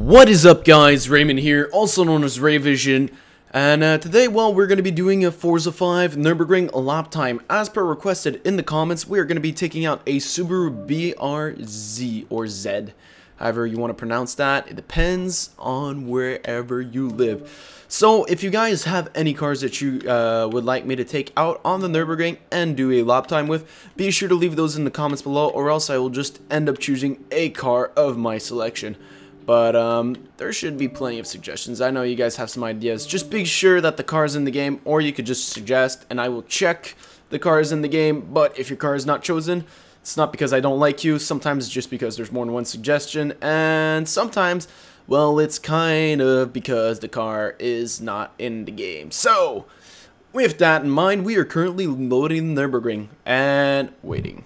What is up, guys? Raymond here, also known as Rayvision, and today, well, we're going to be doing a Forza 5 Nurburgring lap time. As per requested in the comments, we are going to be taking out a Subaru BRZ, or Z, however you want to pronounce that. It depends on wherever you live. So, if you guys have any cars that you would like me to take out on the Nurburgring and do a lap time with, be sure to leave those in the comments below, or else I will just end up choosing a car of my selection. But there should be plenty of suggestions. I know you guys have some ideas. Just be sure that the car is in the game, or you could just suggest, and I will check the car is in the game. But if your car is not chosen, it's not because I don't like you. Sometimes it's just because there's more than one suggestion, and sometimes, well, it's kind of because the car is not in the game. So, with that in mind, we are currently loading the Nurburgring and waiting.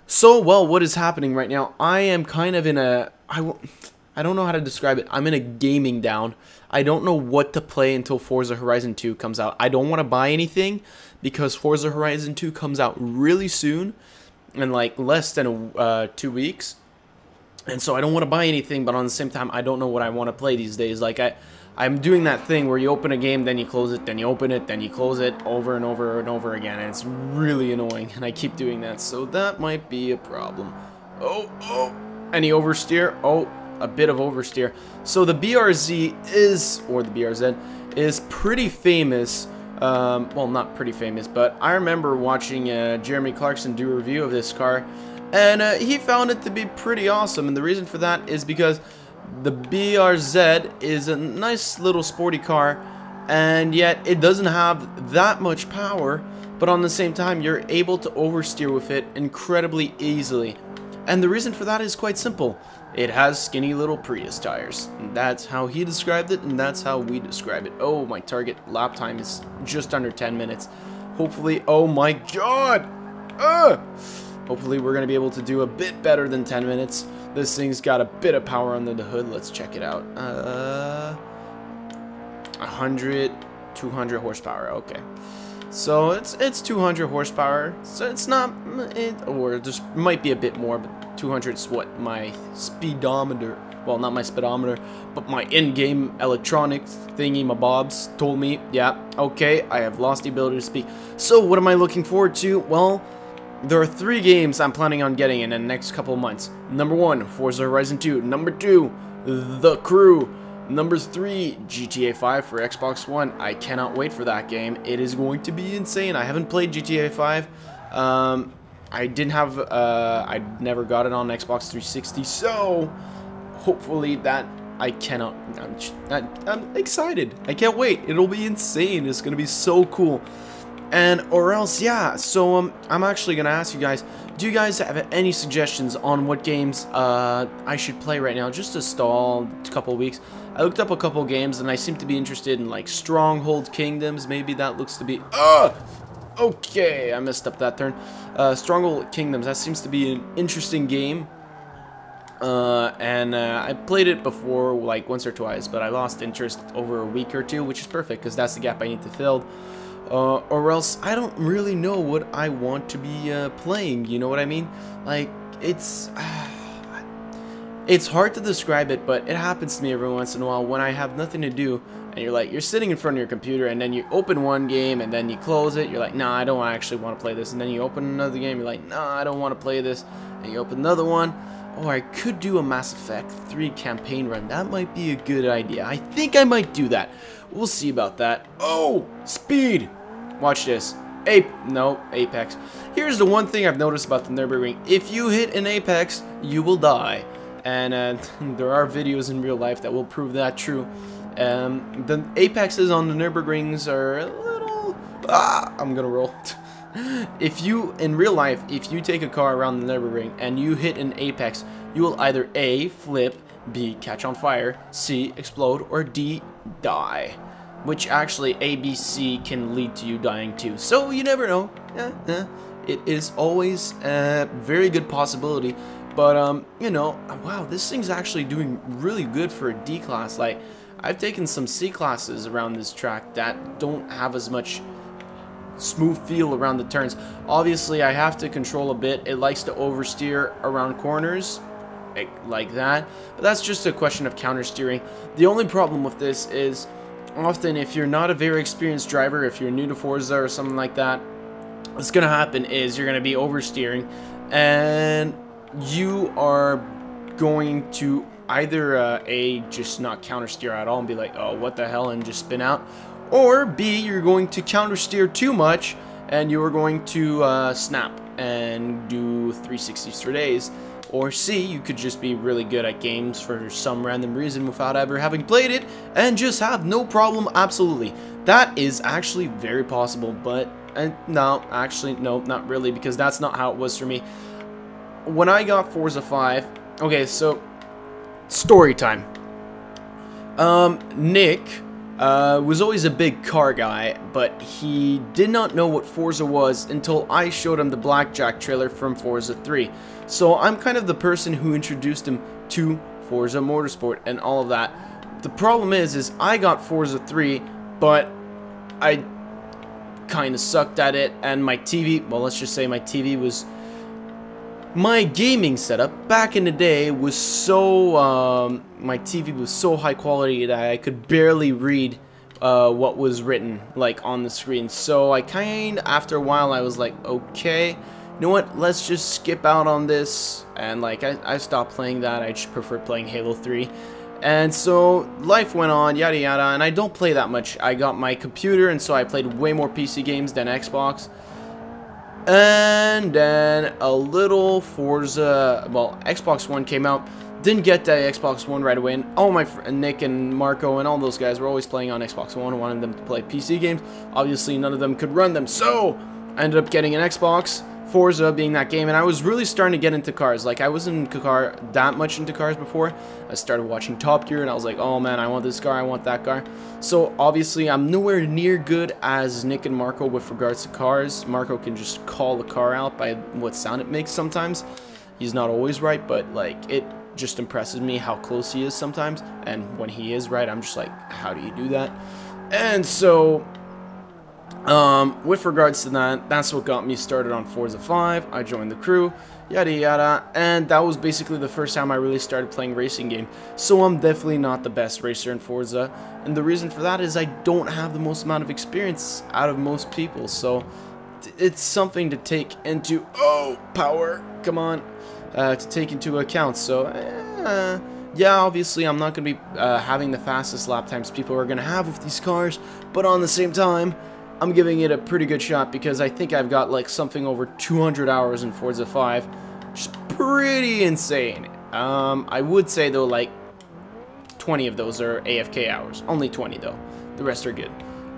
So, well, what is happening right now? I am kind of in a... I don't know how to describe it. I'm in a gaming down. I don't know what to play until Forza Horizon 2 comes out. I don't want to buy anything because Forza Horizon 2 comes out really soon, in like less than 2 weeks. And so I don't want to buy anything, but on the same time, I don't know what I want to play these days. Like I'm doing that thing where you open a game, then you close it, then you open it, then you close it over and over and over again, and it's really annoying, and I keep doing that, so that might be a problem. Oh, any oversteer? Oh, a bit of oversteer. So the BRZ is, or the BRZ, is pretty famous. Well, not pretty famous, but I remember watching Jeremy Clarkson do a review of this car, and he found it to be pretty awesome, and the reason for that is because the BRZ is a nice little sporty car, and yet it doesn't have that much power, but on the same time, you're able to oversteer with it incredibly easily. And the reason for that is quite simple. It has skinny little Prius tires. And that's how he described it, and that's how we describe it. Oh, my target lap time is just under 10 minutes. Hopefully, oh my god! Hopefully we're going to be able to do a bit better than 10 minutes. This thing's got a bit of power under the hood. Let's check it out. 100, 200 horsepower. Okay. So it's 200 horsepower, so it's not, or just might be a bit more, but 200 is what my speedometer, well, not my speedometer, but my in-game electronics thingy, my bobs told me. Yeah, okay, I have lost the ability to speak. So what am I looking forward to? Well, there are 3 games I'm planning on getting in the next couple of months. Number 1, Forza Horizon 2. Number 2, The Crew. Number 3, GTA 5 for Xbox One. I cannot wait for that game. It is going to be insane. I haven't played GTA 5. I didn't have, I never got it on Xbox 360, so hopefully that I cannot, I'm excited. I can't wait. It'll be insane. It's going to be so cool. And, or else, yeah, so I'm actually going to ask you guys, do you guys have any suggestions on what games I should play right now, just to stall a couple of weeks? I looked up a couple of games, and I seem to be interested in, like, Stronghold Kingdoms. Maybe that looks to be... Okay, I messed up that turn. Stronghold Kingdoms, that seems to be an interesting game. I played it before, like, once or twice, but I lost interest over a week or 2, which is perfect, because that's the gap I need to fill. Or else I don't really know what I want to be playing, you know what I mean? Like, it's hard to describe it, but it happens to me every once in a while when I have nothing to do, and you're sitting in front of your computer, and then you open one game, and then you close it, you're like, nah, I don't actually want to play this, and then you open another game, you're like, nah, I don't want to play this, and you open another one. Or I could do a Mass Effect 3 campaign run. That might be a good idea. I think I might do that. We'll see about that. Oh, speed! Watch this. Apex. Here's the one thing I've noticed about the Nurburgring. If you hit an apex, you will die. And there are videos in real life that will prove that true. The apexes on the Nurburgrings are a little... I'm gonna roll. If you, in real life, if you take a car around the Nurburgring and you hit an apex, you will either A, flip, B, catch on fire, C, explode, or D, die. Which actually, A, B, C can lead to you dying too. So you never know. It is always a very good possibility. But, you know, wow, this thing's actually doing really good for a D class. Like, I've taken some C classes around this track that don't have as much smooth feel around the turns. Obviously, I have to control a bit. It likes to oversteer around corners. like that. But that's just a question of counter steering. The only problem with this is often if you're not a very experienced driver, if you're new to Forza or something like that, what's going to happen is you're going to be oversteering, and you are going to either A, just not counter steer at all and be like, oh, what the hell, and just spin out, or B, you're going to counter steer too much and you are going to snap and do 360s for days. Or C, you could just be really good at games for some random reason without ever having played it and just have no problem. Absolutely, that is actually very possible. But no, actually no, not really, because that's not how it was for me when I got Forza 5. Okay, so story time. Nick was always a big car guy, but he did not know what Forza was until I showed him the Blackjack trailer from Forza 3. So I'm kind of the person who introduced him to Forza Motorsport and all of that. The problem is I got Forza 3, but I kind of sucked at it, and my TV, well, let's just say my TV was, my gaming setup back in the day was so, my TV was so high quality that I could barely read what was written, like, on the screen. So I after a while, I was like, okay, you know what, let's just skip out on this, and like, I stopped playing that. I just prefer playing Halo 3. And so life went on, yada yada, and I don't play that much. I got my computer, and so I played way more PC games than Xbox. And then a little Forza, well, Xbox One came out. Didn't get the Xbox One right away, and all my Nick and Marco and all those guys were always playing on Xbox One. I wanted them to play PC games. Obviously, none of them could run them, so I ended up getting an Xbox. Forza being that game, and I was really starting to get into cars. Like, I wasn't that much into cars before. I started watching Top Gear, and I was like, oh man, I want this car, I want that car. So obviously I'm nowhere near good as Nick and Marco with regards to cars. Marco can just call the car out by what sound it makes sometimes. He's not always right, but like, it just impresses me how close he is sometimes, and when he is right, I'm just like, how do you do that? And so with regards to that, that's what got me started on Forza 5. I joined the crew, yada yada, and that was basically the first time I really started playing racing game. So I'm definitely not the best racer in Forza, and the reason for that is I don't have the most amount of experience out of most people. So it's something to take into, oh, power, come on, to take into account. So yeah, obviously I'm not going to be having the fastest lap times people are going to have with these cars, but on the same time, I'm giving it a pretty good shot because I think I've got like something over 200 hours in Forza 5, which is pretty insane. I would say though, like 20 of those are AFK hours. Only 20 though. The rest are good.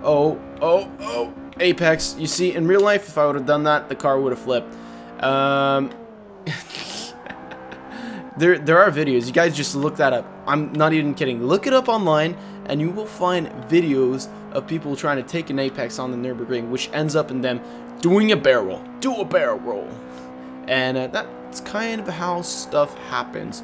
Oh, Apex. You see, in real life, if I would have done that, the car would have flipped. There are videos. You guys just look that up. I'm not even kidding. Look it up online, and you will find videos of people trying to take an Apex on the Nurburgring, which ends up in them doing a barrel roll. Do a barrel roll. And that's kind of how stuff happens.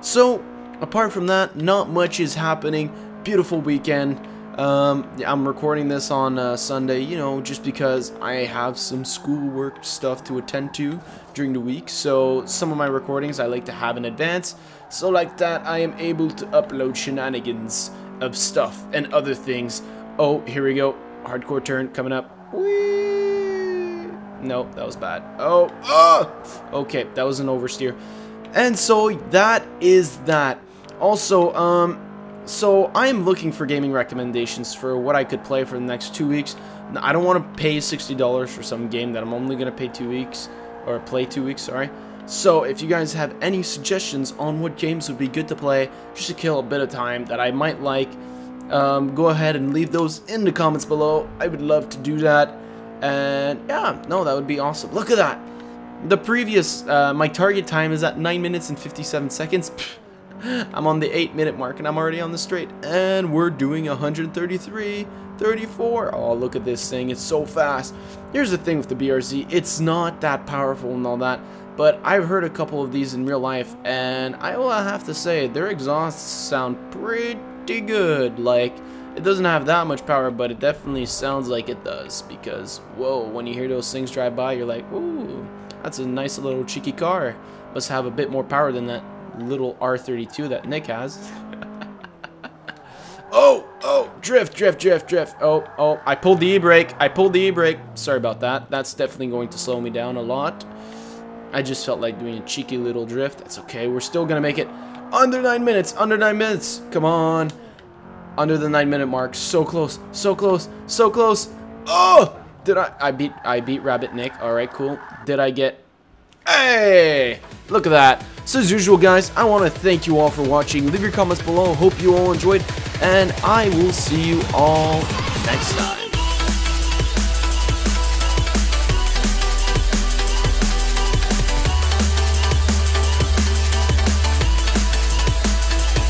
So, apart from that, not much is happening. Beautiful weekend. I'm recording this on Sunday, you know, just because I have some schoolwork stuff to attend to during the week. So some of my recordings I like to have in advance. So like that, I am able to upload shenanigans of stuff and other things. Oh, here we go. Hardcore turn coming up. Whee! Nope, that was bad. Okay, that was an oversteer. And so that is that. Also, so I'm looking for gaming recommendations for what I could play for the next 2 weeks. I don't want to pay $60 for some game that I'm only going to pay 2 weeks, or play 2 weeks, sorry. So if you guys have any suggestions on what games would be good to play, just to kill a bit of time that I might like, go ahead and leave those in the comments below. I would love to do that. And yeah, no, that would be awesome. Look at that. The previous, my target time is at 9 minutes and 57 seconds. I'm on the 8-minute mark and I'm already on the straight. And we're doing 133, 34. Oh, look at this thing. It's so fast. Here's the thing with the BRZ. It's not that powerful and all that. But I've heard a couple of these in real life. And I will have to say, their exhausts sound pretty good. Like, it doesn't have that much power, but it definitely sounds like it does. Because, whoa, when you hear those things drive by, you're like, ooh, that's a nice little cheeky car. Must have a bit more power than that. little R32 that Nick has. Oh, drift. Oh, I pulled the e-brake. Sorry about that. That's definitely going to slow me down a lot. I just felt like doing a cheeky little drift. That's okay. We're still gonna make it under 9 minutes. Come on. Under the 9-minute mark. So close. Oh! Did I beat Rabbit Nick. Alright, cool. Did I get... Hey! Look at that. So as usual, guys, I want to thank you all for watching. Leave your comments below. Hope you all enjoyed. And I will see you all next time.